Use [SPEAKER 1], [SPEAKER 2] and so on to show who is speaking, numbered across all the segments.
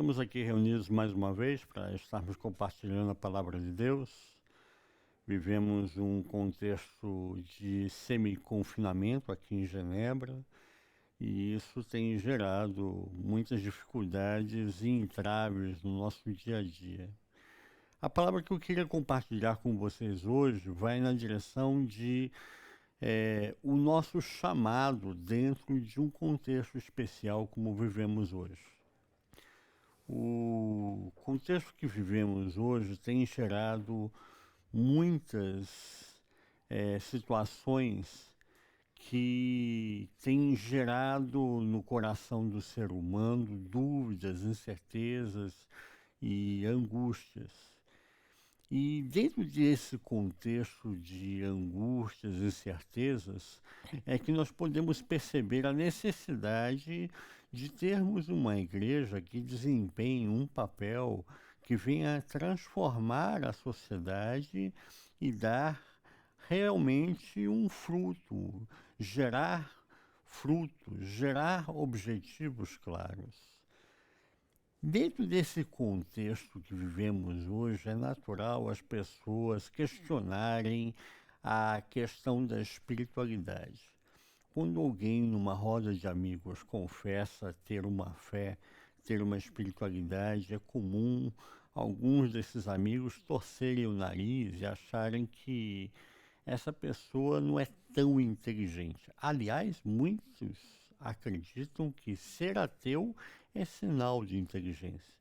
[SPEAKER 1] Estamos aqui reunidos mais uma vez para estarmos compartilhando a palavra de Deus. Vivemos um contexto de semi-confinamento aqui em Genebra e isso tem gerado muitas dificuldades e entraves no nosso dia a dia. A palavra que eu queria compartilhar com vocês hoje vai na direção de o nosso chamado dentro de um contexto especial como vivemos hoje. O contexto que vivemos hoje tem gerado muitas situações que têm gerado no coração do ser humano dúvidas, incertezas e angústias. E dentro desse contexto de angústias e incertezas, é que nós podemos perceber a necessidade de termos uma igreja que desempenhe um papel que venha transformar a sociedade e dar realmente um fruto, gerar frutos, gerar objetivos claros. Dentro desse contexto que vivemos hoje, é natural as pessoas questionarem a questão da espiritualidade. Quando alguém numa roda de amigos confessa ter uma fé, ter uma espiritualidade, é comum alguns desses amigos torcerem o nariz e acharem que essa pessoa não é tão inteligente. Aliás, muitos acreditam que ser ateu é sinal de inteligência.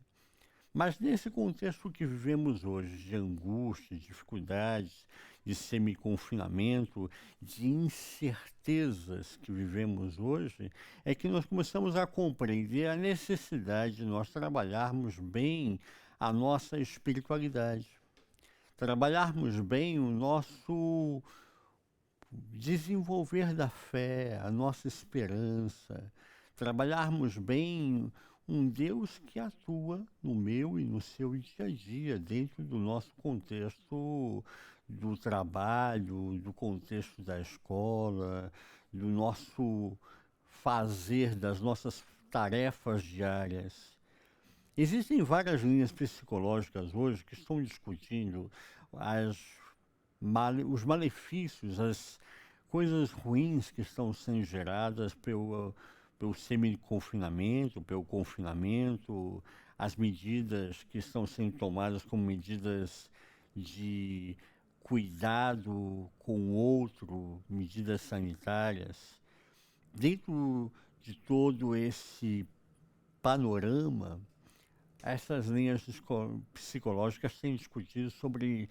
[SPEAKER 1] Mas nesse contexto que vivemos hoje, de angústia, de dificuldades, de semi-confinamento, de incertezas que vivemos hoje, é que nós começamos a compreender a necessidade de nós trabalharmos bem a nossa espiritualidade, trabalharmos bem o nosso desenvolver da fé, a nossa esperança, trabalharmos bem um Deus que atua no meu e no seu dia a dia, dentro do nosso contexto do trabalho, do contexto da escola, do nosso fazer, das nossas tarefas diárias. Existem várias linhas psicológicas hoje que estão discutindo os malefícios, as coisas ruins que estão sendo geradas pelo semi-confinamento, pelo confinamento, as medidas que estão sendo tomadas como medidas de cuidado com o outro, medidas sanitárias. Dentro de todo esse panorama, essas linhas psicológicas têm discutido sobre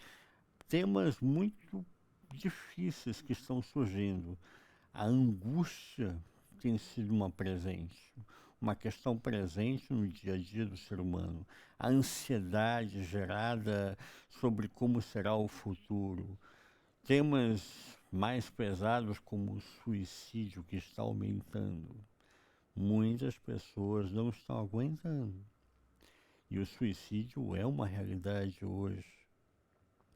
[SPEAKER 1] temas muito difíceis que estão surgindo. A angústia tem sido uma questão presente no dia a dia do ser humano. A ansiedade gerada sobre como será o futuro. Temas mais pesados como o suicídio, que está aumentando. Muitas pessoas não estão aguentando. E o suicídio é uma realidade hoje.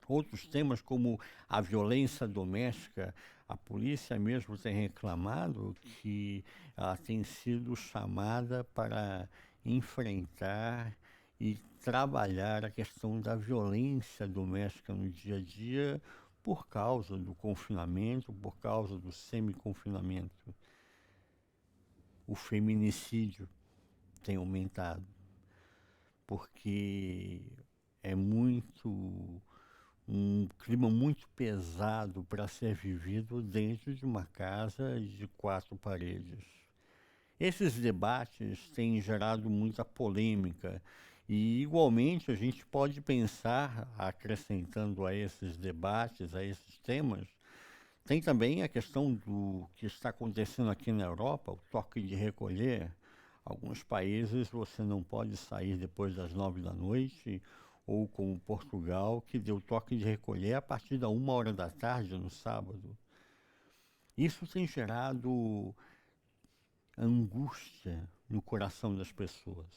[SPEAKER 1] Outros temas como a violência doméstica, a polícia mesmo tem reclamado que ela tem sido chamada para enfrentar e trabalhar a questão da violência doméstica no dia a dia por causa do confinamento, por causa do semi-confinamento. O feminicídio tem aumentado, porque é um clima muito pesado para ser vivido dentro de uma casa de 4 paredes. Esses debates têm gerado muita polêmica e, igualmente, a gente pode pensar, acrescentando a esses debates, a esses temas, tem também a questão do que está acontecendo aqui na Europa, o toque de recolher. Alguns países você não pode sair depois das 9 da noite, ou como Portugal, que deu toque de recolher a partir da 1 hora da tarde no sábado. Isso tem gerado angústia no coração das pessoas.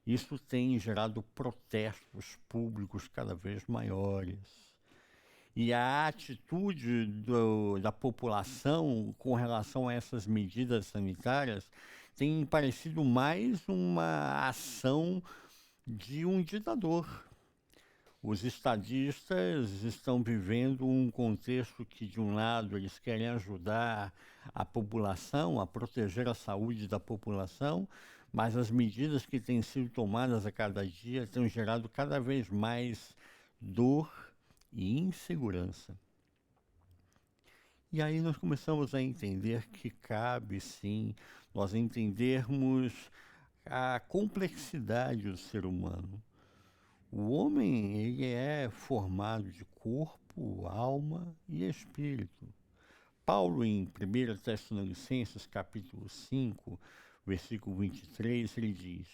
[SPEAKER 1] Isso tem gerado protestos públicos cada vez maiores. E a atitude da população com relação a essas medidas sanitárias tem parecido mais uma ação de um ditador. Os estadistas estão vivendo um contexto que, de um lado, eles querem ajudar a população, a proteger a saúde da população, mas as medidas que têm sido tomadas a cada dia têm gerado cada vez mais dor e insegurança. E aí nós começamos a entender que cabe, sim, nós entendermos a complexidade do ser humano. O homem, ele é formado de corpo, alma e espírito. Paulo, em 1 Tessalonicenses, capítulo 5, versículo 23, ele diz: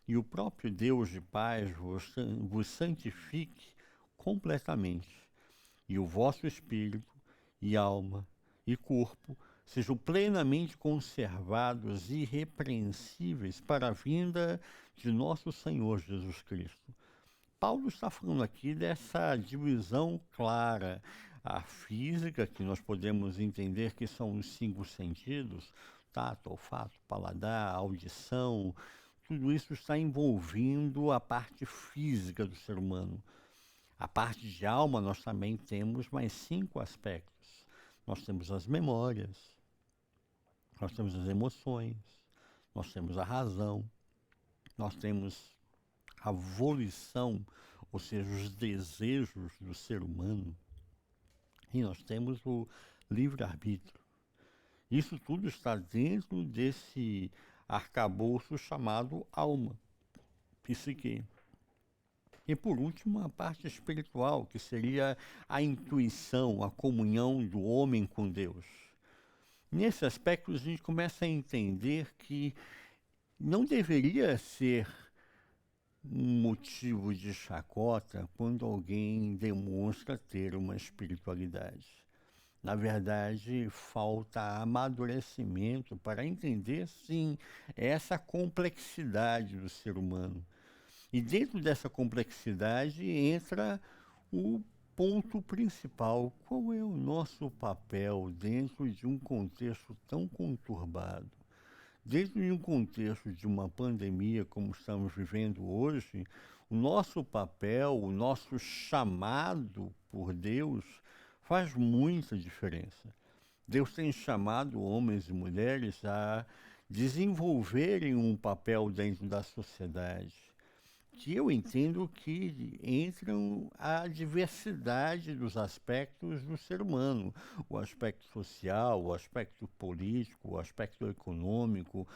[SPEAKER 1] E o próprio Deus de paz vos santifique completamente, e o vosso espírito, e alma, e corpo sejam plenamente conservados e irrepreensíveis para a vinda de nosso Senhor Jesus Cristo. Paulo está falando aqui dessa divisão clara. A física, que nós podemos entender que são os 5 sentidos, tato, olfato, paladar, audição, tudo isso está envolvendo a parte física do ser humano. A parte de alma, nós também temos mais 5 aspectos. Nós temos as memórias, nós temos as emoções, nós temos a razão, nós temos a volição, ou seja, os desejos do ser humano, e nós temos o livre-arbítrio. Isso tudo está dentro desse arcabouço chamado alma, psique. E por último, a parte espiritual, que seria a intuição, a comunhão do homem com Deus. Nesse aspecto, a gente começa a entender que não deveria ser um motivo de chacota quando alguém demonstra ter uma espiritualidade. Na verdade, falta amadurecimento para entender, sim, essa complexidade do ser humano. E dentro dessa complexidade entra o ponto principal: qual é o nosso papel dentro de um contexto tão conturbado? Dentro de um contexto de uma pandemia como estamos vivendo hoje, o nosso papel, o nosso chamado por Deus faz muita diferença. Deus tem chamado homens e mulheres a desenvolverem um papel dentro da sociedade, que eu entendo que entram a diversidade dos aspectos do ser humano, o aspecto social, o aspecto político, o aspecto econômico,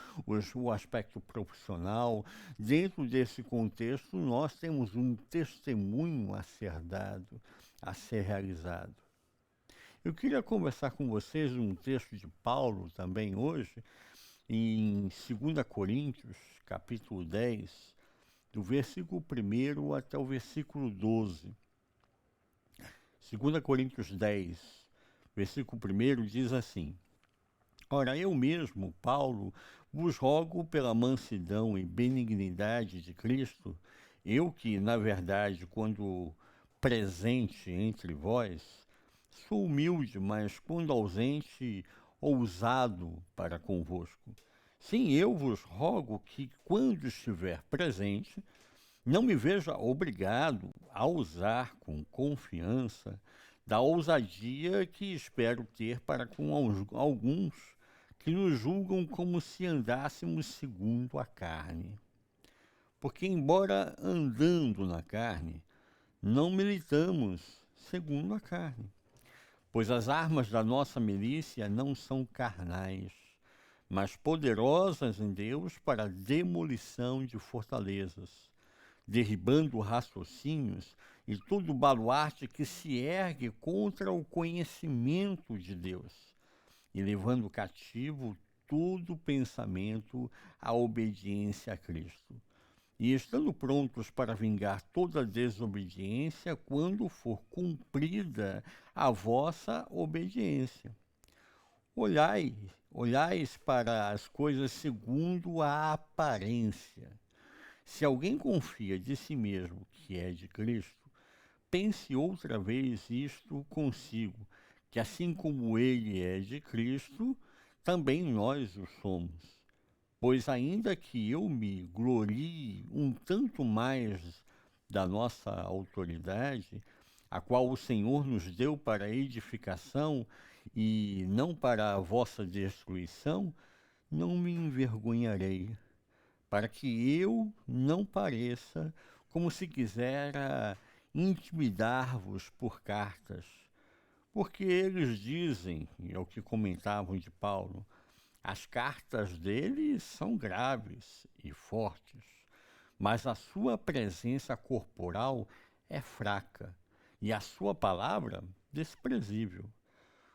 [SPEAKER 1] o aspecto profissional. Dentro desse contexto, nós temos um testemunho a ser dado, a ser realizado. Eu queria conversar com vocês um texto de Paulo também hoje, em 2 Coríntios, capítulo 10, do versículo 1 até o versículo 12. 2 Coríntios 10, versículo 1 diz assim: Ora, eu mesmo, Paulo, vos rogo pela mansidão e benignidade de Cristo, eu que, na verdade, quando presente entre vós, sou humilde, mas quando ausente, ousado para convosco. Sim, eu vos rogo que, quando estiver presente, não me veja obrigado a usar com confiança da ousadia que espero ter para com alguns que nos julgam como se andássemos segundo a carne. Porque, embora andando na carne, não militamos segundo a carne. Pois as armas da nossa milícia não são carnais, mas poderosas em Deus para a demolição de fortalezas, derribando raciocínios e todo baluarte que se ergue contra o conhecimento de Deus, e levando cativo todo pensamento à obediência a Cristo. E estando prontos para vingar toda desobediência quando for cumprida a vossa obediência. Olhais para as coisas segundo a aparência. Se alguém confia de si mesmo que é de Cristo, pense outra vez isto consigo, que assim como ele é de Cristo, também nós o somos. Pois ainda que eu me glorie um tanto mais da nossa autoridade, a qual o Senhor nos deu para edificação e não para a vossa destruição, não me envergonharei, para que eu não pareça como se quisera intimidar-vos por cartas. Porque eles dizem, e é o que comentavam de Paulo, as cartas dele são graves e fortes, mas a sua presença corporal é fraca e a sua palavra desprezível.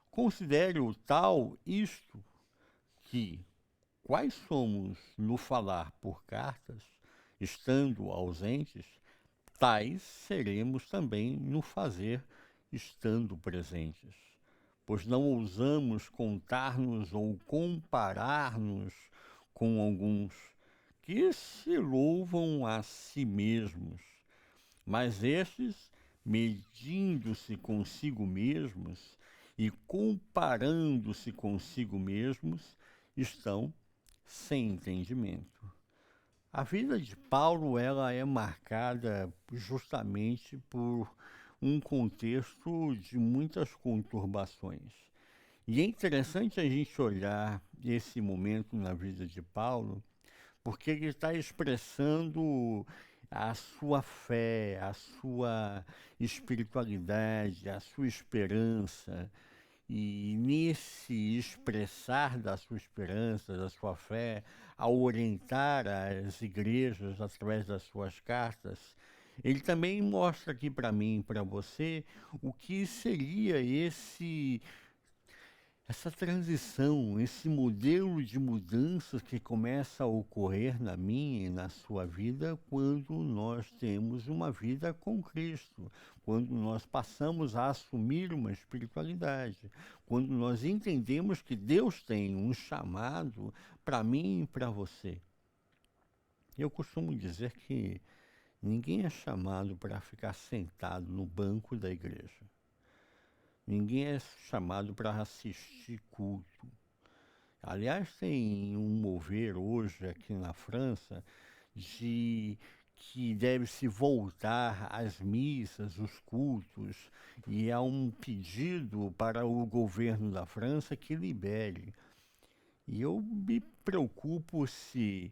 [SPEAKER 1] Considere o tal isto que, quais somos no falar por cartas, estando ausentes, tais seremos também no fazer, estando presentes. Pois não ousamos contar-nos ou comparar-nos com alguns que se louvam a si mesmos, mas estes, medindo-se consigo mesmos e comparando-se consigo mesmos, estão sem entendimento. A vida de Paulo ela é marcada justamente por um contexto de muitas conturbações. E é interessante a gente olhar esse momento na vida de Paulo, porque ele está expressando a sua fé, a sua espiritualidade, a sua esperança. E nesse expressar da sua esperança, da sua fé, ao orientar as igrejas através das suas cartas, ele também mostra aqui para mim e para você o que seria essa transição, esse modelo de mudanças que começa a ocorrer na minha e na sua vida quando nós temos uma vida com Cristo, quando nós passamos a assumir uma espiritualidade, quando nós entendemos que Deus tem um chamado para mim e para você. Eu costumo dizer que ninguém é chamado para ficar sentado no banco da igreja. Ninguém é chamado para assistir culto. Aliás, tem um mover hoje aqui na França de que deve-se voltar às missas, os cultos, e há um pedido para o governo da França que libere. E eu me preocupo se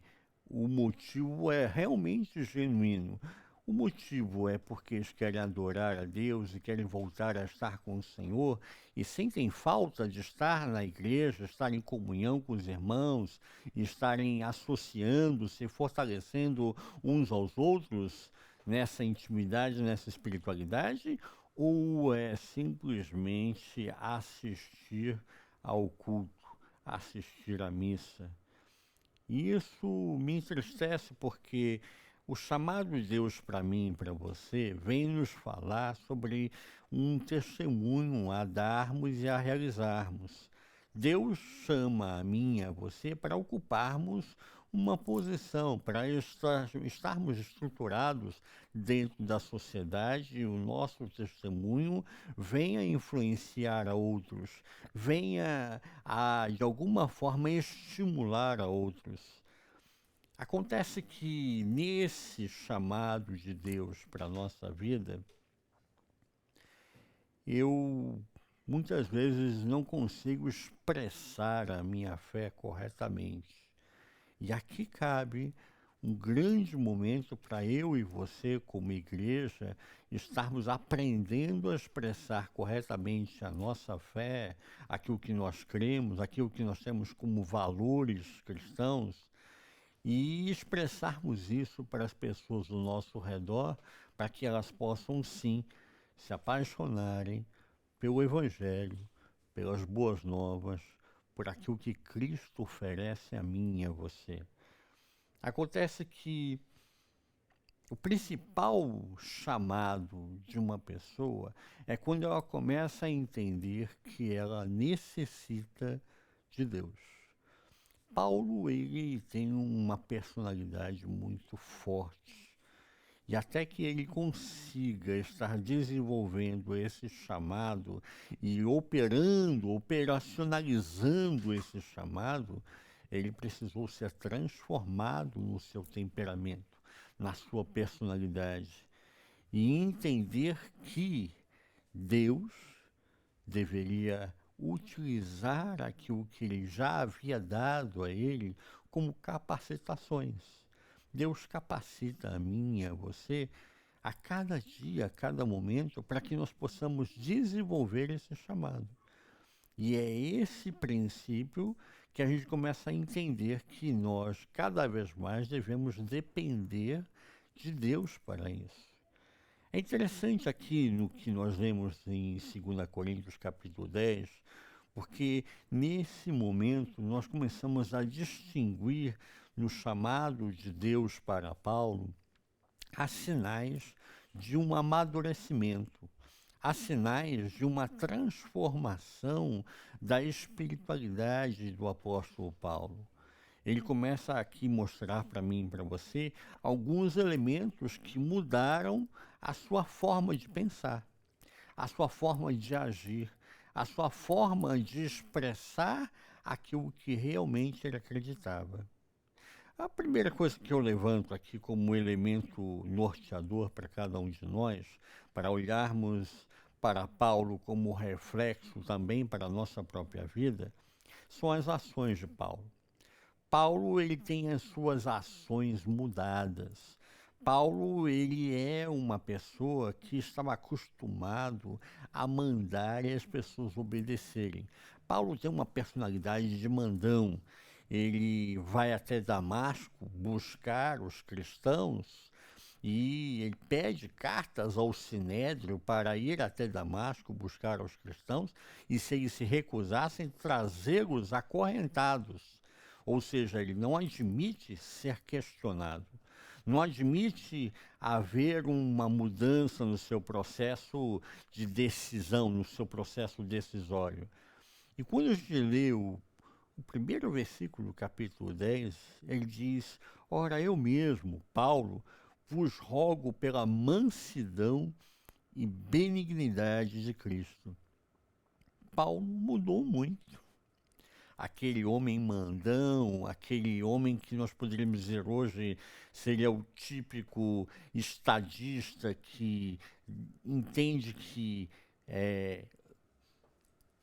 [SPEAKER 1] o motivo é realmente genuíno. O motivo é porque eles querem adorar a Deus e querem voltar a estar com o Senhor e sentem falta de estar na igreja, estar em comunhão com os irmãos, estarem associando-se, fortalecendo uns aos outros nessa intimidade, nessa espiritualidade, ou é simplesmente assistir ao culto, assistir à missa? E isso me entristece porque o chamado de Deus para mim e para você vem nos falar sobre um testemunho a darmos e a realizarmos. Deus chama a mim e a você para ocuparmos uma posição, para estarmos estruturados dentro da sociedade e o nosso testemunho venha influenciar a outros, venha de alguma forma estimular a outros. Acontece que nesse chamado de Deus para a nossa vida, eu muitas vezes não consigo expressar a minha fé corretamente. E aqui cabe um grande momento para eu e você, como igreja, estarmos aprendendo a expressar corretamente a nossa fé, aquilo que nós cremos, aquilo que nós temos como valores cristãos, e expressarmos isso para as pessoas do nosso redor, para que elas possam sim se apaixonarem pelo Evangelho, pelas boas novas, por aquilo que Cristo oferece a mim e a você. Acontece que o principal chamado de uma pessoa é quando ela começa a entender que ela necessita de Deus. Paulo, ele tem uma personalidade muito forte. E até que ele consiga estar desenvolvendo esse chamado e operando, operacionalizando esse chamado, Ele precisou ser transformado no seu temperamento, na sua personalidade, e entender que Deus deveria utilizar aquilo que ele já havia dado a ele como capacitações. Deus capacita a mim e a você a cada dia, a cada momento, para que nós possamos desenvolver esse chamado. E é esse princípio que a gente começa a entender que nós, cada vez mais, devemos depender de Deus para isso. É interessante aqui no que nós lemos em 2 Coríntios capítulo 10, porque nesse momento nós começamos a distinguir no chamado de Deus para Paulo há sinais de um amadurecimento, há sinais de uma transformação da espiritualidade do apóstolo Paulo. Ele começa aqui a mostrar para mim e para você alguns elementos que mudaram a sua forma de pensar, a sua forma de agir, a sua forma de expressar aquilo que realmente ele acreditava. A primeira coisa que eu levanto aqui como elemento norteador para cada um de nós, para olharmos para Paulo como reflexo também para a nossa própria vida, são as ações de Paulo. Paulo, ele tem as suas ações mudadas. Paulo, ele é uma pessoa que estava acostumado a mandar e as pessoas obedecerem. Paulo tem uma personalidade de mandão. Ele vai até Damasco buscar os cristãos e ele pede cartas ao Sinédrio para ir até Damasco buscar os cristãos e, se eles se recusassem, trazê-los acorrentados. Ou seja, ele não admite ser questionado, não admite haver uma mudança no seu processo de decisão, no seu processo decisório. E quando a gente lê o primeiro versículo do capítulo 10, ele diz: ora, eu mesmo, Paulo, vos rogo pela mansidão e benignidade de Cristo. Paulo mudou muito. Aquele homem mandão, aquele homem que nós poderíamos dizer hoje seria o típico estadista que entende que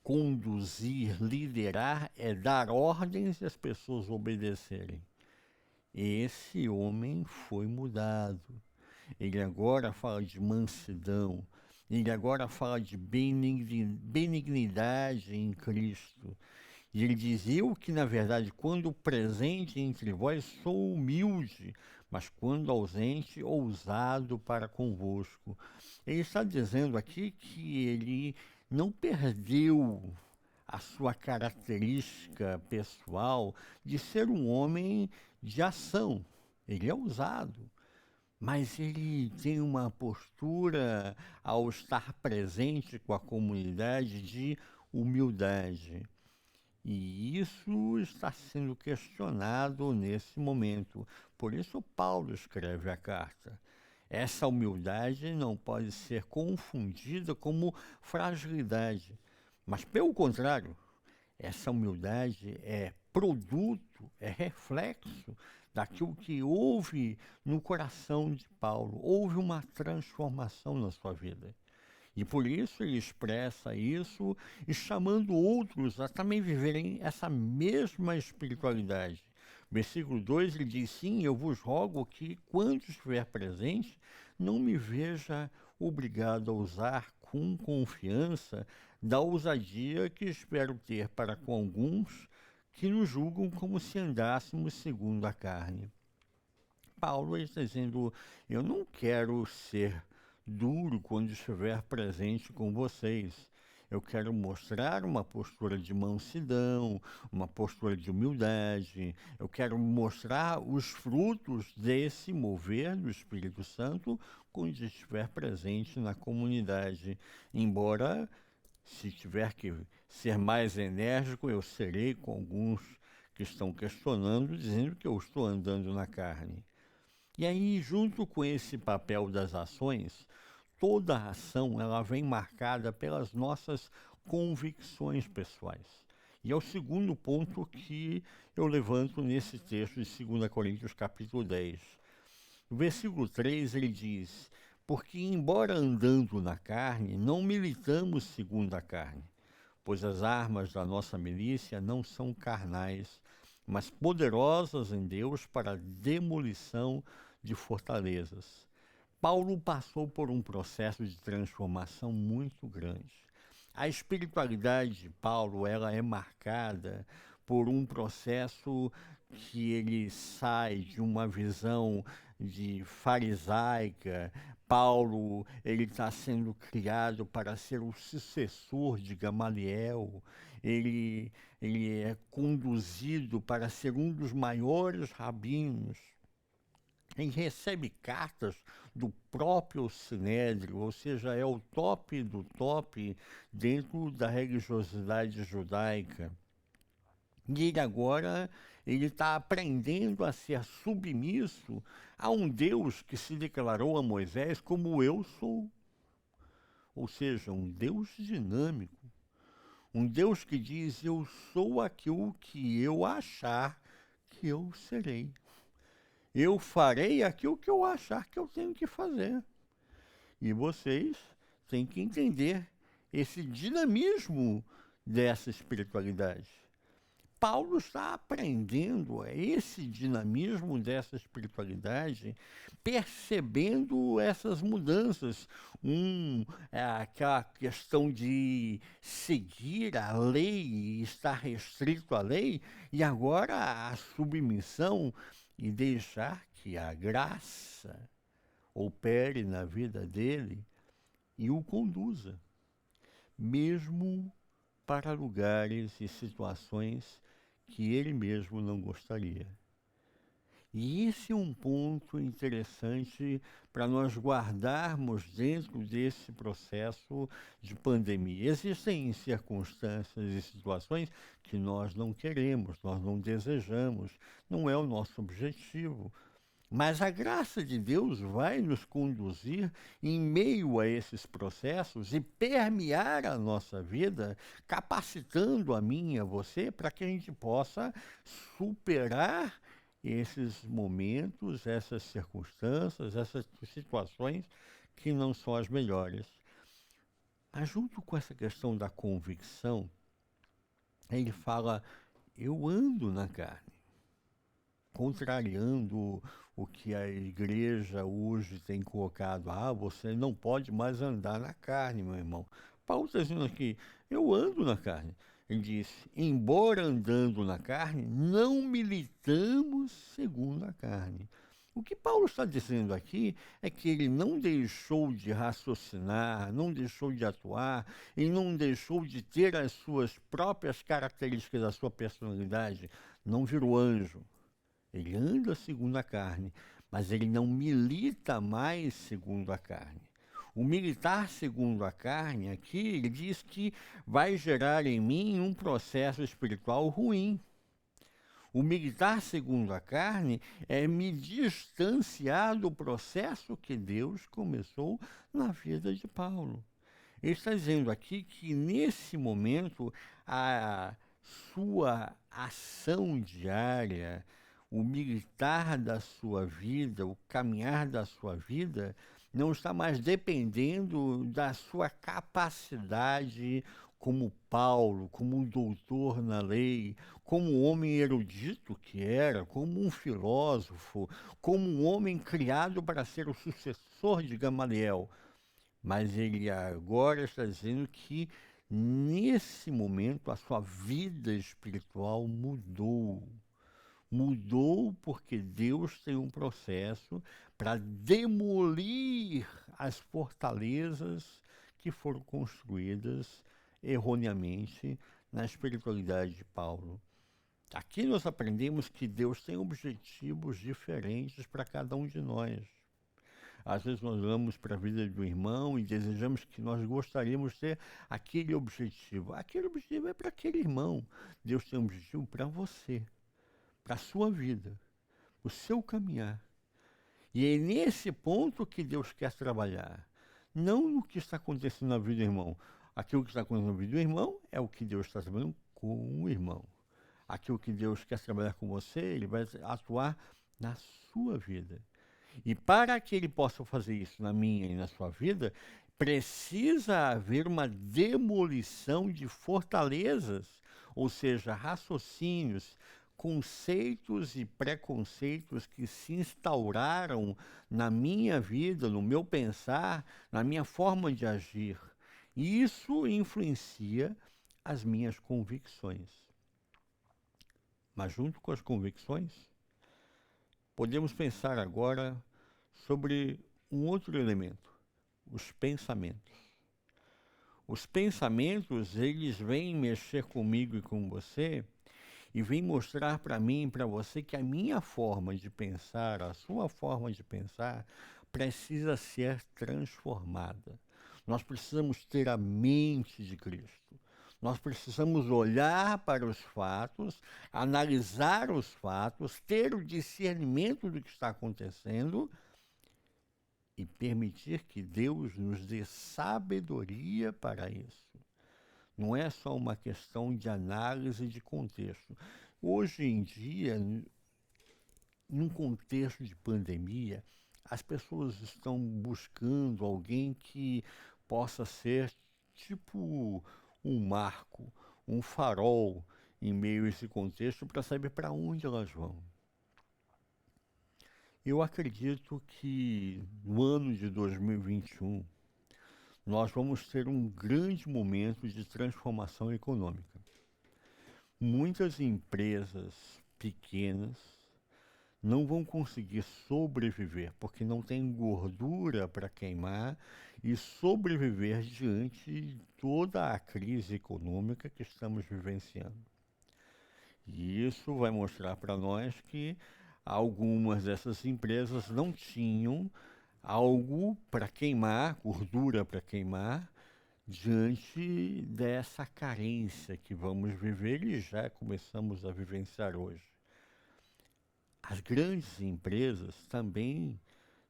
[SPEAKER 1] conduzir, liderar é dar ordens e as pessoas obedecerem. Esse homem foi mudado. Ele agora fala de mansidão, ele agora fala de benignidade em Cristo. E ele diz: eu que, na verdade, quando presente entre vós, sou humilde, mas quando ausente, ousado para convosco. Ele está dizendo aqui que ele não perdeu a sua característica pessoal de ser um homem de ação. Ele é ousado, mas ele tem uma postura, ao estar presente com a comunidade, de humildade. E isso está sendo questionado nesse momento. Por isso Paulo escreve a carta. Essa humildade não pode ser confundida como fragilidade, mas, pelo contrário, essa humildade é produto, é reflexo daquilo que houve no coração de Paulo. Houve uma transformação na sua vida. E por isso ele expressa isso e chamando outros a também viverem essa mesma espiritualidade. Versículo 2, ele diz: sim, eu vos rogo que, quando estiver presente, não me veja obrigado a usar com confiança da ousadia que espero ter para com alguns que nos julgam como se andássemos segundo a carne. Paulo está dizendo: eu não quero ser duro quando estiver presente com vocês. Eu quero mostrar uma postura de mansidão, uma postura de humildade. Eu quero mostrar os frutos desse mover do Espírito Santo quando estiver presente na comunidade. Embora, se tiver que ser mais enérgico, eu serei com alguns que estão questionando, dizendo que eu estou andando na carne. E aí, junto com esse papel das ações, toda a ação ela vem marcada pelas nossas convicções pessoais. E é o segundo ponto que eu levanto nesse texto de 2 Coríntios capítulo 10. No versículo 3 ele diz: porque embora andando na carne, não militamos segundo a carne, pois as armas da nossa milícia não são carnais, mas poderosas em Deus para a demolição de fortalezas. Paulo passou por um processo de transformação muito grande. A espiritualidade de Paulo, ela é marcada por um processo que ele sai de uma visão de farisaica. Paulo, ele está sendo criado para ser o sucessor de Gamaliel. Ele é conduzido para ser um dos maiores rabinos. Ele recebe cartas do próprio Sinédrio, ou seja, é o top do top dentro da religiosidade judaica. E ele agora está aprendendo a ser submisso a um Deus que se declarou a Moisés como eu sou. Ou seja, um Deus dinâmico. Um Deus que diz, eu sou aquilo que eu achar que eu serei. Eu farei aquilo que eu achar que eu tenho que fazer. E vocês têm que entender esse dinamismo dessa espiritualidade. Paulo está aprendendo esse dinamismo dessa espiritualidade, percebendo essas mudanças. Aquela questão de seguir a lei, estar restrito à lei, e agora a submissão e deixar que a graça opere na vida dele e o conduza, mesmo para lugares e situações que ele mesmo não gostaria. E esse é um ponto interessante para nós guardarmos dentro desse processo de pandemia. Existem circunstâncias e situações que nós não queremos, nós não desejamos, não é o nosso objetivo. Mas a graça de Deus vai nos conduzir em meio a esses processos e permear a nossa vida, capacitando a mim e a você para que a gente possa superar esses momentos, essas circunstâncias, essas situações que não são as melhores. Mas junto com essa questão da convicção, ele fala, eu ando na carne, contrariando o que a igreja hoje tem colocado. Você não pode mais andar na carne, meu irmão. Paulo está dizendo aqui, eu ando na carne. Ele diz, embora andando na carne, não militamos segundo a carne. O que Paulo está dizendo aqui é que ele não deixou de raciocinar, não deixou de atuar, ele não deixou de ter as suas próprias características, a sua personalidade, não virou anjo. Ele anda segundo a carne, mas ele não milita mais segundo a carne. O militar segundo a carne aqui, ele diz que vai gerar em mim um processo espiritual ruim. O militar segundo a carne é me distanciar do processo que Deus começou na vida de Paulo. Ele está dizendo aqui que nesse momento a sua ação diária, o militar da sua vida, o caminhar da sua vida, não está mais dependendo da sua capacidade como Paulo, como um doutor na lei, como um homem erudito que era, como um filósofo, como um homem criado para ser o sucessor de Gamaliel. Mas ele agora está dizendo que, nesse momento, a sua vida espiritual mudou. Mudou porque Deus tem um processo para demolir as fortalezas que foram construídas erroneamente na espiritualidade de Paulo. Aqui nós aprendemos que Deus tem objetivos diferentes para cada um de nós. Às vezes nós olhamos para a vida do irmão e desejamos que nós gostaríamos de ter aquele objetivo. Aquele objetivo é para aquele irmão. Deus tem um objetivo para você, para a sua vida, o seu caminhar. E é nesse ponto que Deus quer trabalhar. Não no que está acontecendo na vida do irmão. Aquilo que está acontecendo na vida do irmão é o que Deus está trabalhando com o irmão. Aquilo que Deus quer trabalhar com você, ele vai atuar na sua vida. E para que ele possa fazer isso na minha e na sua vida, precisa haver uma demolição de fortalezas, ou seja, raciocínios, conceitos e preconceitos que se instauraram na minha vida, no meu pensar, na minha forma de agir. E isso influencia as minhas convicções. Mas junto com as convicções, podemos pensar agora sobre um outro elemento, os pensamentos. Os pensamentos, eles vêm mexer comigo e com você e vêm mostrar para mim e para você que a minha forma de pensar, a sua forma de pensar, precisa ser transformada. Nós precisamos ter a mente de Cristo. Nós precisamos olhar para os fatos, analisar os fatos, ter o discernimento do que está acontecendo e permitir que Deus nos dê sabedoria para isso. Não é só uma questão de análise de contexto. Hoje em dia, num contexto de pandemia, as pessoas estão buscando alguém que possa ser tipo um marco, um farol em meio a esse contexto para saber para onde elas vão. Eu acredito que no ano de 2021 nós vamos ter um grande momento de transformação econômica. Muitas empresas pequenas não vão conseguir sobreviver porque não tem gordura para queimar e sobreviver diante de toda a crise econômica que estamos vivenciando. E isso vai mostrar para nós que algumas dessas empresas não tinham algo para queimar, gordura para queimar, diante dessa carência que vamos viver e já começamos a vivenciar hoje. As grandes empresas também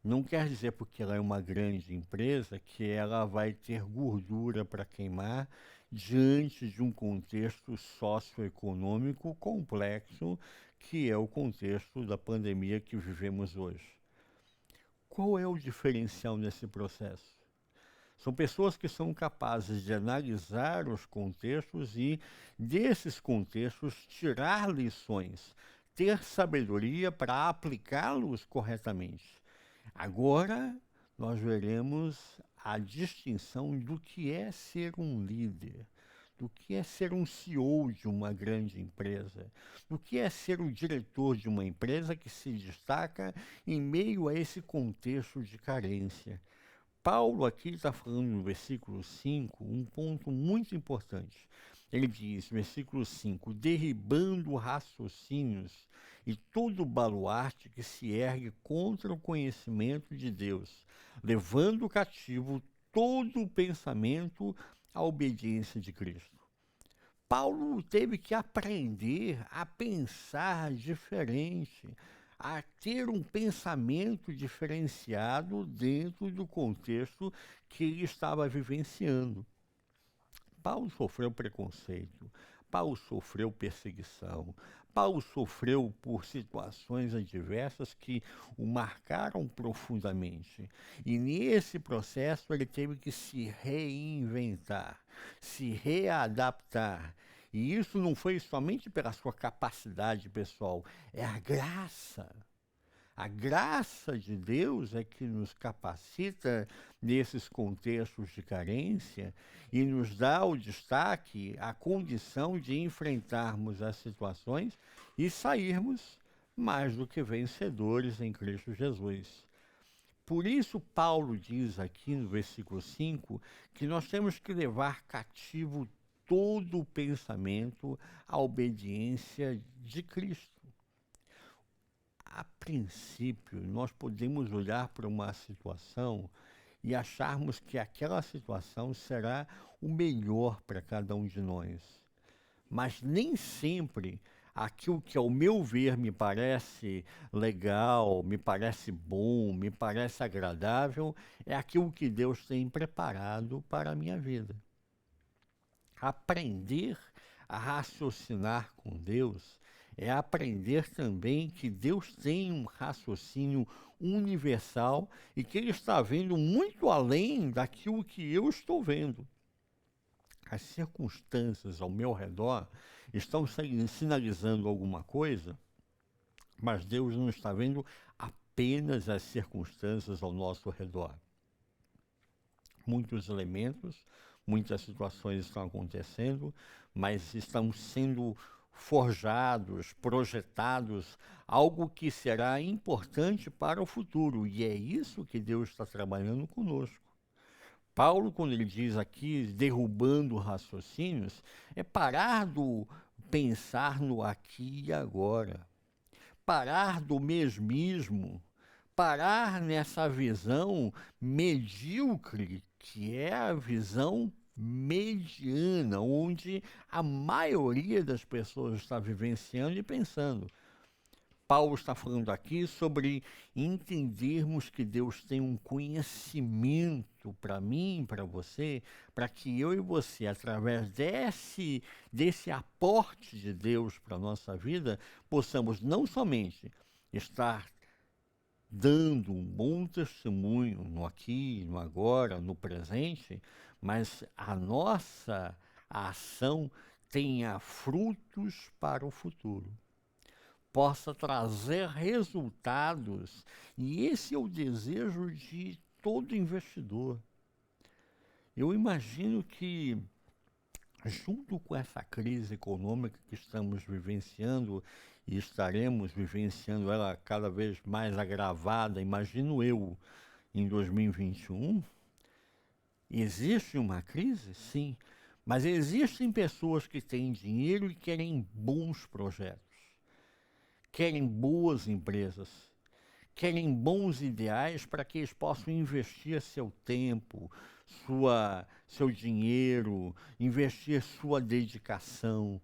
[SPEAKER 1] não quer dizer porque ela é uma grande empresa que ela vai ter gordura para queimar diante de um contexto socioeconômico complexo que é o contexto da pandemia que vivemos hoje. Qual é o diferencial nesse processo? São pessoas que são capazes de analisar os contextos e, desses contextos, tirar lições, ter sabedoria para aplicá-los corretamente. Agora, nós veremos a distinção do que é ser um líder, do que é ser um CEO de uma grande empresa, do que é ser o diretor de uma empresa que se destaca em meio a esse contexto de carência. Paulo aqui está falando no versículo 5, um ponto muito importante. Ele diz, versículo 5, derribando raciocínios e todo baluarte que se ergue contra o conhecimento de Deus, levando cativo todo o pensamento à obediência de Cristo. Paulo teve que aprender a pensar diferente, a ter um pensamento diferenciado dentro do contexto que ele estava vivenciando. Paulo sofreu preconceito, Paulo sofreu perseguição, Paulo sofreu por situações adversas que o marcaram profundamente. E nesse processo ele teve que se reinventar, se readaptar. E isso não foi somente pela sua capacidade pessoal, é a graça. A graça de Deus é que nos capacita nesses contextos de carência e nos dá o destaque, a condição de enfrentarmos as situações e sairmos mais do que vencedores em Cristo Jesus. Por isso, Paulo diz aqui no versículo 5 que nós temos que levar cativo todo o pensamento à obediência de Cristo. A princípio, nós podemos olhar para uma situação e acharmos que aquela situação será o melhor para cada um de nós. Mas nem sempre aquilo que, ao meu ver, me parece legal, me parece bom, me parece agradável, é aquilo que Deus tem preparado para a minha vida. Aprender a raciocinar com Deus é aprender também que Deus tem um raciocínio universal e que Ele está vendo muito além daquilo que eu estou vendo. As circunstâncias ao meu redor estão sinalizando alguma coisa, mas Deus não está vendo apenas as circunstâncias ao nosso redor. Muitos elementos, muitas situações estão acontecendo, mas estão sendo forjados, projetados, algo que será importante para o futuro. E é isso que Deus está trabalhando conosco. Paulo, quando ele diz aqui, derrubando raciocínios, é parar do pensar no aqui e agora, parar do mesmismo, parar nessa visão medíocre, que é a visão mediana, onde a maioria das pessoas está vivenciando e pensando. Paulo está falando aqui sobre entendermos que Deus tem um conhecimento para mim, para você, para que eu e você, através desse aporte de Deus para a nossa vida, possamos não somente estar dando um bom testemunho no aqui, no agora, no presente, mas a nossa ação tenha frutos para o futuro, possa trazer resultados. E esse é o desejo de todo investidor. Eu imagino que, junto com essa crise econômica que estamos vivenciando e estaremos vivenciando ela cada vez mais agravada, imagino eu, em 2021, existe uma crise? Sim, mas existem pessoas que têm dinheiro e querem bons projetos, querem boas empresas, querem bons ideais para que eles possam investir seu tempo, seu dinheiro, investir sua dedicação.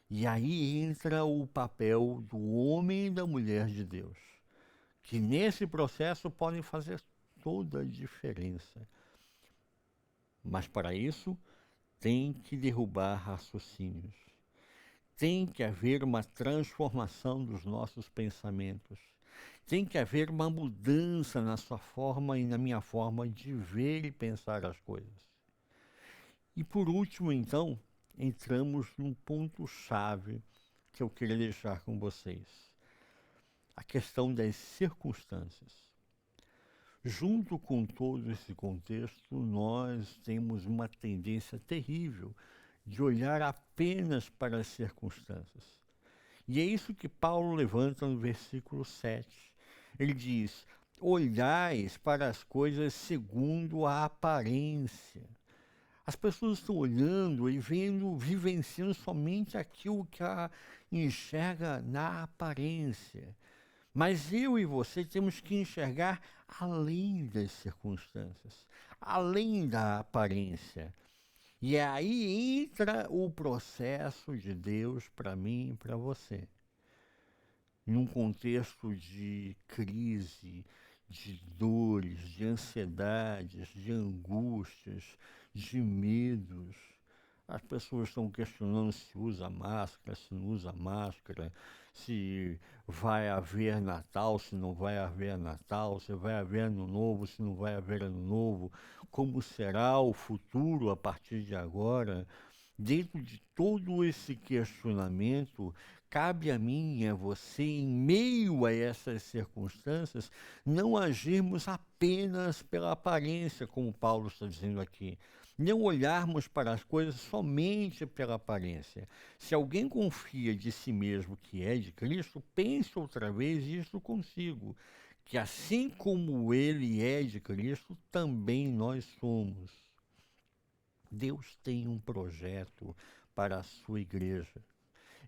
[SPEAKER 1] E aí entra o papel do homem e da mulher de Deus, que nesse processo podem fazer toda a diferença. Mas para isso, tem que derrubar raciocínios. Tem que haver uma transformação dos nossos pensamentos. Tem que haver uma mudança na sua forma e na minha forma de ver e pensar as coisas. E por último, então, entramos num ponto-chave que eu queria deixar com vocês. A questão das circunstâncias. Junto com todo esse contexto, nós temos uma tendência terrível de olhar apenas para as circunstâncias. E é isso que Paulo levanta no versículo 7. Ele diz: olhais para as coisas segundo a aparência. As pessoas estão olhando e vendo, vivenciando somente aquilo que a enxerga na aparência. Mas eu e você temos que enxergar além das circunstâncias, além da aparência. E aí entra o processo de Deus para mim e para você. Num contexto de crise, de dores, de ansiedades, de angústias, de medos. As pessoas estão questionando se usa máscara, se não usa máscara, se vai haver Natal, se não vai haver Natal, se vai haver Ano Novo, se não vai haver Ano Novo, como será o futuro a partir de agora. Dentro de todo esse questionamento, cabe a mim e a você, em meio a essas circunstâncias, não agirmos apenas pela aparência, como Paulo está dizendo aqui. Não olharmos para as coisas somente pela aparência. Se alguém confia de si mesmo que é de Cristo, pense outra vez isto consigo, que assim como ele é de Cristo, também nós somos. Deus tem um projeto para a sua igreja.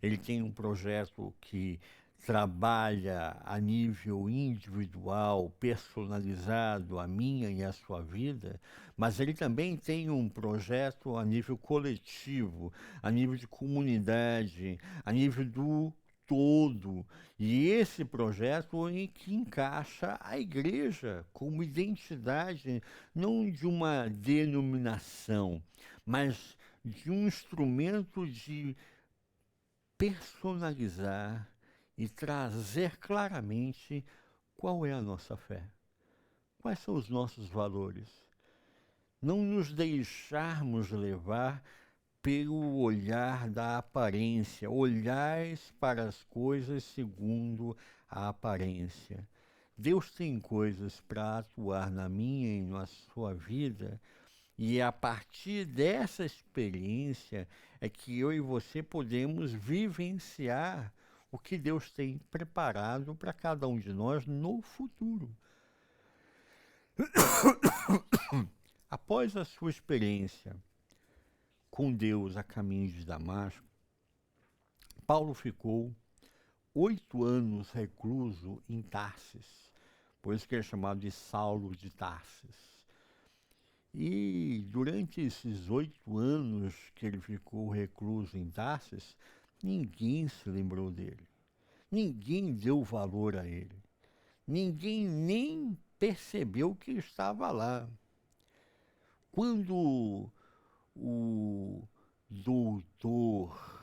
[SPEAKER 1] Ele tem um projeto que trabalha a nível individual, personalizado, a minha e a sua vida, mas ele também tem um projeto a nível coletivo, a nível de comunidade, a nível do todo. E esse projeto em que encaixa a igreja como identidade, não de uma denominação, mas de um instrumento de personalizar e trazer claramente qual é a nossa fé, quais são os nossos valores. Não nos deixarmos levar pelo olhar da aparência, olhais para as coisas segundo a aparência. Deus tem coisas para atuar na minha e na sua vida, e a partir dessa experiência é que eu e você podemos vivenciar o que Deus tem preparado para cada um de nós no futuro. Após a sua experiência com Deus a caminho de Damasco, Paulo ficou 8 anos recluso em Tarsis, por isso que é chamado de Saulo de Tarsis. E durante esses 8 anos que ele ficou recluso em Tarsis, ninguém se lembrou dele, ninguém deu valor a ele, ninguém nem percebeu que estava lá. Quando o doutor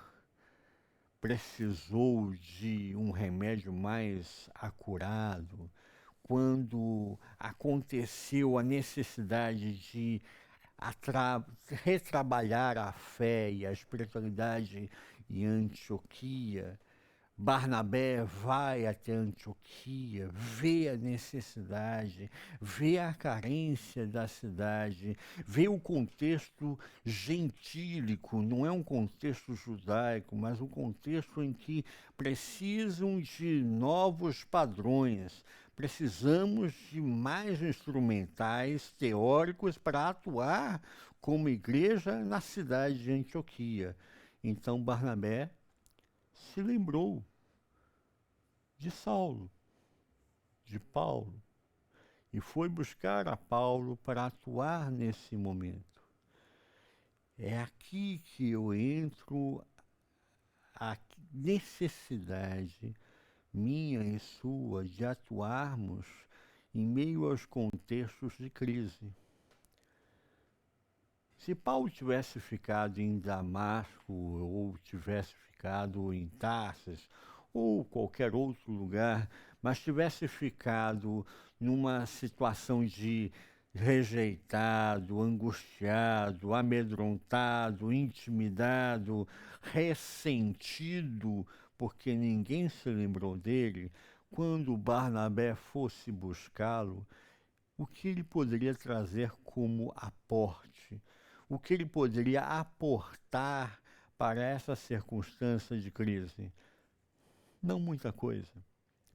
[SPEAKER 1] precisou de um remédio mais acurado, quando aconteceu a necessidade de retrabalhar a fé e a espiritualidade em Antioquia, Barnabé vai até Antioquia, vê a necessidade, vê a carência da cidade, vê o contexto gentílico, não é um contexto judaico, mas um contexto em que precisam de novos padrões, precisamos de mais instrumentais teóricos para atuar como igreja na cidade de Antioquia. Então Barnabé se lembrou de Saulo, de Paulo, e foi buscar a Paulo para atuar nesse momento. É aqui que eu entro, a necessidade minha e sua de atuarmos em meio aos contextos de crise. Se Paulo tivesse ficado em Damasco ou tivesse ficado em Tarsis ou qualquer outro lugar, mas tivesse ficado numa situação de rejeitado, angustiado, amedrontado, intimidado, ressentido, porque ninguém se lembrou dele, quando Barnabé fosse buscá-lo, o que ele poderia trazer como aporte? O que ele poderia aportar para essa circunstância de crise? Não muita coisa,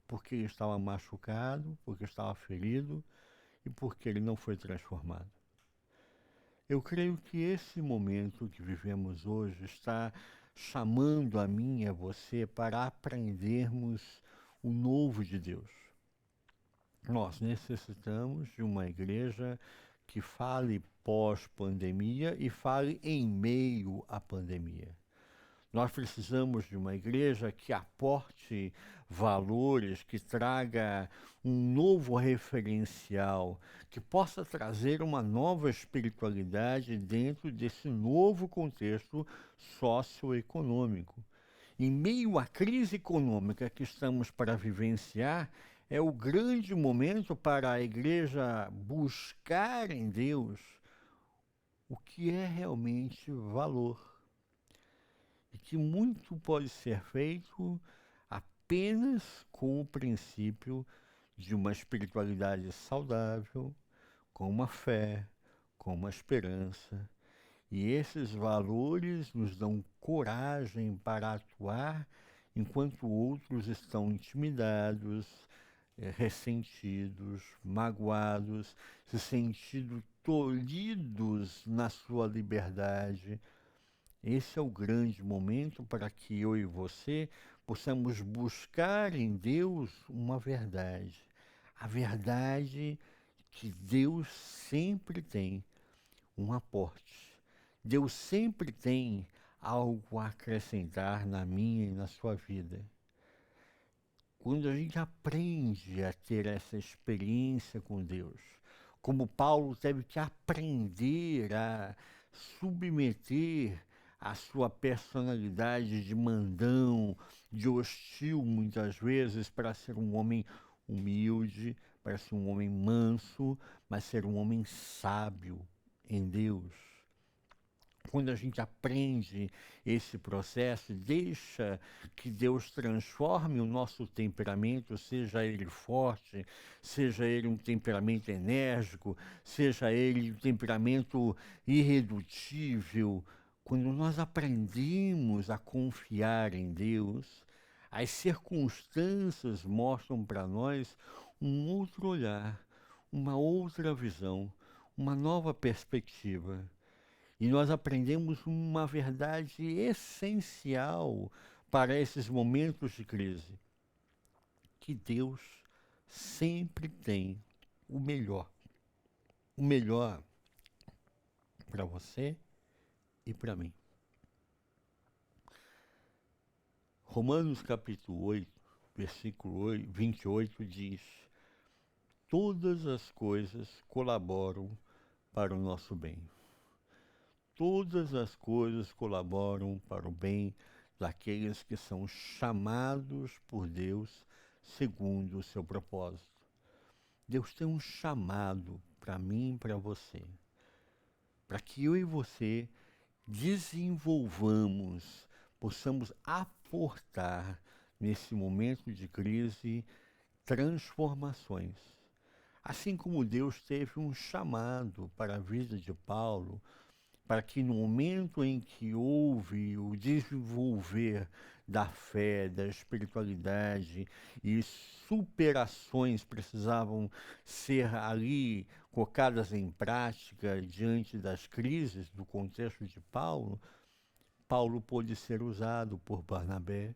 [SPEAKER 1] porque ele estava machucado, porque estava ferido e porque ele não foi transformado. Eu creio que esse momento que vivemos hoje está chamando a mim e a você para aprendermos o novo de Deus. Nós necessitamos de uma igreja que fale pós-pandemia e fale em meio à pandemia. Nós precisamos de uma igreja que aporte valores, que traga um novo referencial, que possa trazer uma nova espiritualidade dentro desse novo contexto socioeconômico. Em meio à crise econômica que estamos para vivenciar, é o grande momento para a igreja buscar em Deus o que é realmente valor. E que muito pode ser feito apenas com o princípio de uma espiritualidade saudável, com uma fé, com uma esperança. E esses valores nos dão coragem para atuar enquanto outros estão intimidados, ressentidos, magoados, se sentindo tolhidos na sua liberdade. Esse é o grande momento para que eu e você possamos buscar em Deus uma verdade. A verdade que Deus sempre tem um aporte. Deus sempre tem algo a acrescentar na minha e na sua vida. Quando a gente aprende a ter essa experiência com Deus, como Paulo teve que aprender a submeter a sua personalidade de mandão, de hostil muitas vezes, para ser um homem humilde, para ser um homem manso, mas ser um homem sábio em Deus. Quando a gente aprende esse processo, deixa que Deus transforme o nosso temperamento, seja ele forte, seja ele um temperamento enérgico, seja ele um temperamento irredutível. Quando nós aprendemos a confiar em Deus, as circunstâncias mostram para nós um outro olhar, uma outra visão, uma nova perspectiva. E nós aprendemos uma verdade essencial para esses momentos de crise, que Deus sempre tem o melhor para você e para mim. Romanos capítulo 8, versículo 28 diz: todas as coisas colaboram para o nosso bem. Todas as coisas colaboram para o bem daqueles que são chamados por Deus segundo o seu propósito. Deus tem um chamado para mim e para você, para que eu e você desenvolvamos, possamos aportar nesse momento de crise transformações. Assim como Deus teve um chamado para a vida de Paulo, para que no momento em que houve o desenvolver da fé, da espiritualidade e superações precisavam ser ali colocadas em prática diante das crises do contexto de Paulo, Paulo pôde ser usado por Barnabé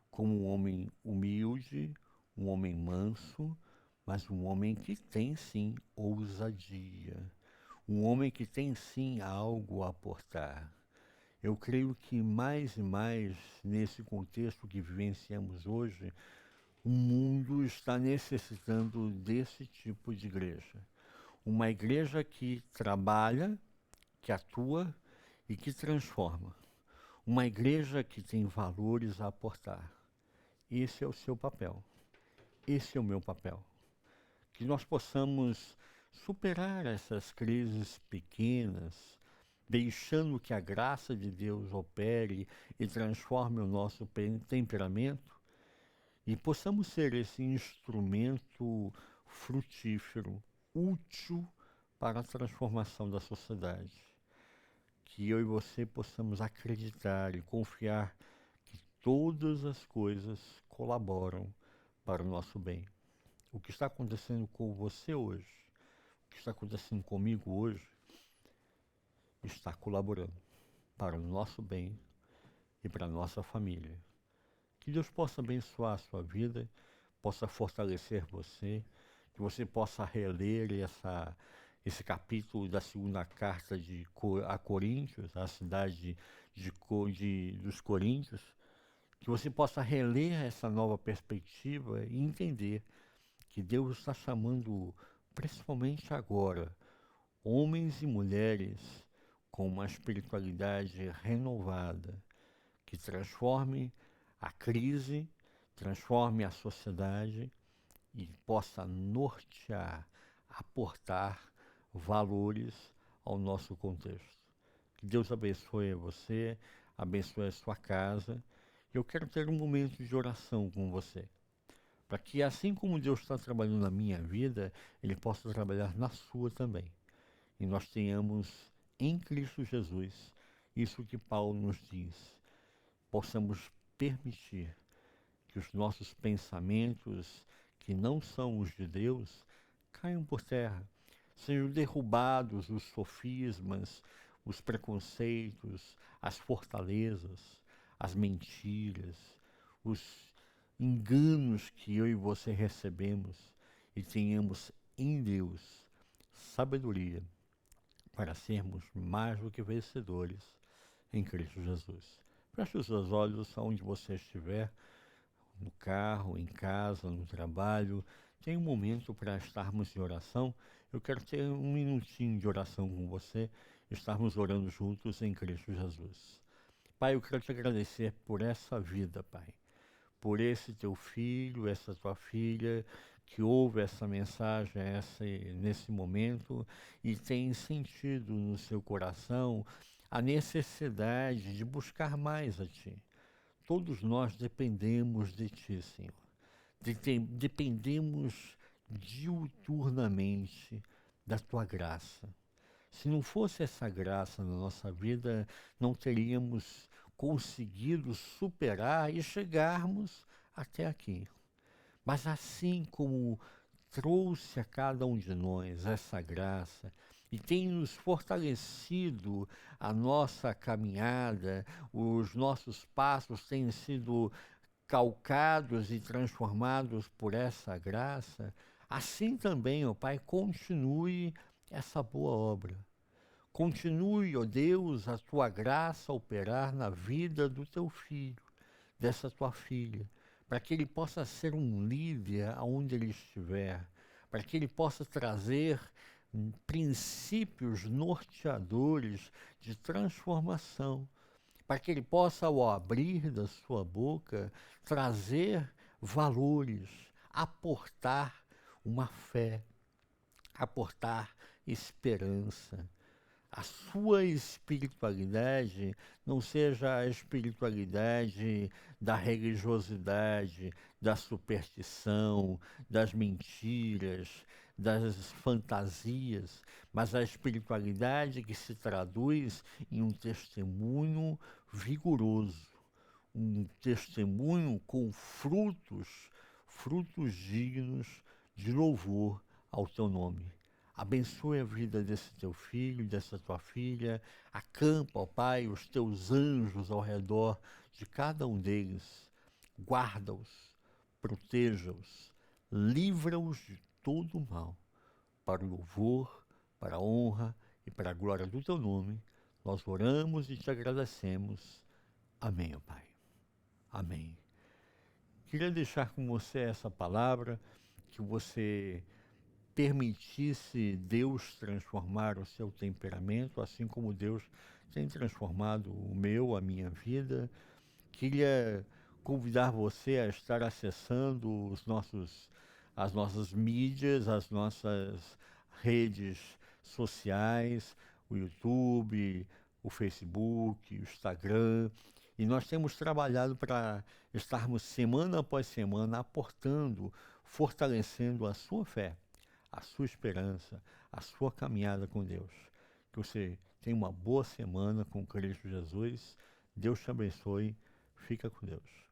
[SPEAKER 1] como um homem humilde, um homem manso, mas um homem que tem sim ousadia. Um homem que tem sim algo a aportar. Eu creio que mais e mais, nesse contexto que vivenciamos hoje, o mundo está necessitando desse tipo de igreja. Uma igreja que trabalha, que atua e que transforma. Uma igreja que tem valores a aportar. Esse é o seu papel. Esse é o meu papel. Que nós possamos superar essas crises pequenas, deixando que a graça de Deus opere e transforme o nosso temperamento e possamos ser esse instrumento frutífero, útil para a transformação da sociedade. Que eu e você possamos acreditar e confiar que todas as coisas colaboram para o nosso bem. O que está acontecendo com você hoje, o que está acontecendo comigo hoje, está colaborando para o nosso bem e para a nossa família. Que Deus possa abençoar a sua vida, possa fortalecer você, que você possa reler esse capítulo da segunda carta a Coríntios, a cidade dos Coríntios, que você possa reler essa nova perspectiva e entender que Deus está chamando, principalmente agora, homens e mulheres com uma espiritualidade renovada, que transforme a crise, transforme a sociedade e possa nortear, aportar valores ao nosso contexto. Que Deus abençoe você, abençoe a sua casa. Eu quero ter um momento de oração com você, para que assim como Deus está trabalhando na minha vida, Ele possa trabalhar na sua também. E nós tenhamos em Cristo Jesus isso que Paulo nos diz. Possamos permitir que os nossos pensamentos, que não são os de Deus, caiam por terra. Sejam derrubados os sofismas, os preconceitos, as fortalezas, as mentiras, os enganos que eu e você recebemos e tenhamos em Deus sabedoria para sermos mais do que vencedores em Cristo Jesus. Feche os seus olhos aonde você estiver, no carro, em casa, no trabalho. Tem um momento para estarmos em oração. Eu quero ter um minutinho de oração com você. estarmos orando juntos em Cristo Jesus. Pai, eu quero te agradecer por essa vida, Pai, por esse teu filho, essa tua filha, que ouve essa mensagem nesse momento e tem sentido no seu coração a necessidade de buscar mais a Ti. Todos nós dependemos de Ti, Senhor. Dependemos diuturnamente da Tua graça. Se não fosse essa graça na nossa vida, não teríamos conseguido superar e chegarmos até aqui. Mas assim como trouxe a cada um de nós essa graça e tem nos fortalecido a nossa caminhada, os nossos passos têm sido calcados e transformados por essa graça, assim também, ó Pai, continue essa boa obra. Continue, ó Deus, a tua graça a operar na vida do teu filho, dessa tua filha, para que ele possa ser um líder aonde ele estiver, para que ele possa trazer princípios norteadores de transformação, para que ele possa, ao abrir da sua boca, trazer valores, aportar uma fé, aportar esperança. A sua espiritualidade não seja a espiritualidade da religiosidade, da superstição, das mentiras, das fantasias, mas a espiritualidade que se traduz em um testemunho vigoroso, um testemunho com frutos dignos de louvor ao teu nome. Abençoe a vida desse teu filho, dessa tua filha. Acampa, ó Pai, os teus anjos ao redor de cada um deles. Guarda-os, proteja-os, livra-os de todo o mal. Para o louvor, para a honra e para a glória do teu nome, nós oramos e te agradecemos. Amém, ó Pai. Amém. Queria deixar com você essa palavra, que você permitisse Deus transformar o seu temperamento, assim como Deus tem transformado o meu, a minha vida. Queria convidar você a estar acessando as nossas mídias, as nossas redes sociais, o YouTube, o Facebook, o Instagram. E nós temos trabalhado para estarmos semana após semana aportando, fortalecendo a sua fé, a sua esperança, a sua caminhada com Deus. Que você tenha uma boa semana com Cristo Jesus. Deus te abençoe. Fica com Deus.